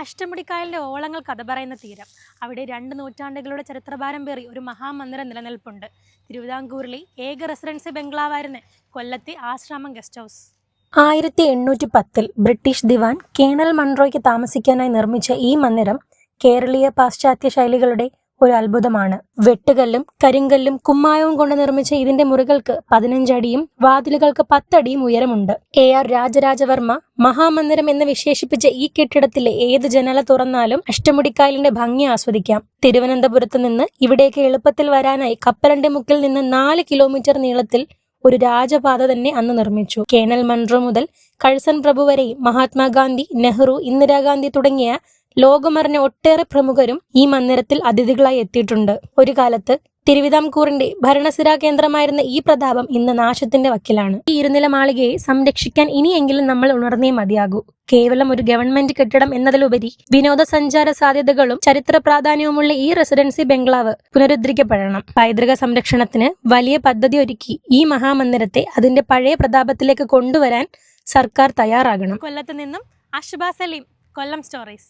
അഷ്ടമുടിക്കായലിന്റെ ഓളങ്ങൾ കഥ പറയുന്ന തീരം. അവിടെ 2 നൂറ്റാണ്ടുകളുടെ ചരിത്രഭാരം പേറി ഒരു മഹാമന്ദിരം നിലനിൽപ്പുണ്ട്. തിരുവിതാംകൂറിലെ ഏക റെസിഡൻസി ബംഗ്ലാവായിരുന്നു കൊല്ലത്തെ ആശ്രാമം ഗസ്റ്റ് ഹൗസ്. 1810 ബ്രിട്ടീഷ് ദിവാൻ കേണൽ മൺറോയ്ക്ക് താമസിക്കാനായി നിർമ്മിച്ച ഈ മന്ദിരം കേരളീയ പാശ്ചാത്യ ശൈലികളുടെ ഒരു അത്ഭുതമാണ്. വെട്ടുകല്ലും കരിങ്കല്ലും കുമ്മായവും കൊണ്ട് നിർമ്മിച്ച ഇതിന്റെ മുറികൾക്ക് 15 അടിയും വാതിലുകൾക്ക് 10 അടിയും ഉയരമുണ്ട്. AR രാജരാജവർമ്മ മഹാമന്ദിരം എന്ന് വിശേഷിപ്പിച്ച ഈ കെട്ടിടത്തിലെ ഏത് ജനല തുറന്നാലും അഷ്ടമുടിക്കായലിന്റെ ഭംഗി ആസ്വദിക്കാം. തിരുവനന്തപുരത്ത് നിന്ന് ഇവിടേക്ക് എളുപ്പത്തിൽ വരാനായി കപ്പലണ്ടി മുക്കിൽ നിന്ന് 4 കിലോമീറ്റർ നീളത്തിൽ ഒരു രാജപാത തന്നെ അന്ന് നിർമ്മിച്ചു. കേണൽ മൺറോ മുതൽ കഴ്സൺ പ്രഭു വരെ മഹാത്മാഗാന്ധി, നെഹ്റു, ഇന്ദിരാഗാന്ധി തുടങ്ങിയ ലോകമറിഞ്ഞ ഒട്ടേറെ പ്രമുഖരും ഈ മന്ദിരത്തിൽ അതിഥികളായി എത്തിയിട്ടുണ്ട്. ഒരു കാലത്ത് തിരുവിതാംകൂറിന്റെ ഭരണസിരാ കേന്ദ്രമായിരുന്ന ഈ പ്രതാപം ഇന്ന് നാശത്തിന്റെ വക്കിലാണ്. ഈ ഇരുനില മാളികയെ സംരക്ഷിക്കാൻ ഇനിയെങ്കിലും നമ്മൾ ഉണർന്നേ മതിയാകൂ. കേവലം ഒരു ഗവൺമെന്റ് കെട്ടിടം എന്നതിലുപരി വിനോദസഞ്ചാര സാധ്യതകളും ചരിത്ര പ്രാധാന്യവുമുള്ള ഈ റെസിഡൻസി ബംഗ്ലാവ് പുനരുദ്ധരിക്കപ്പെടണം. പൈതൃക സംരക്ഷണത്തിന് വലിയ പദ്ധതി ഒരുക്കി ഈ മഹാമന്ദിരത്തെ അതിന്റെ പഴയ പ്രതാപത്തിലേക്ക് കൊണ്ടുവരാൻ സർക്കാർ തയ്യാറാകണം. കൊല്ലത്ത് നിന്നും അഷ്ബാ സലീം, കൊല്ലം സ്റ്റോറീസ്.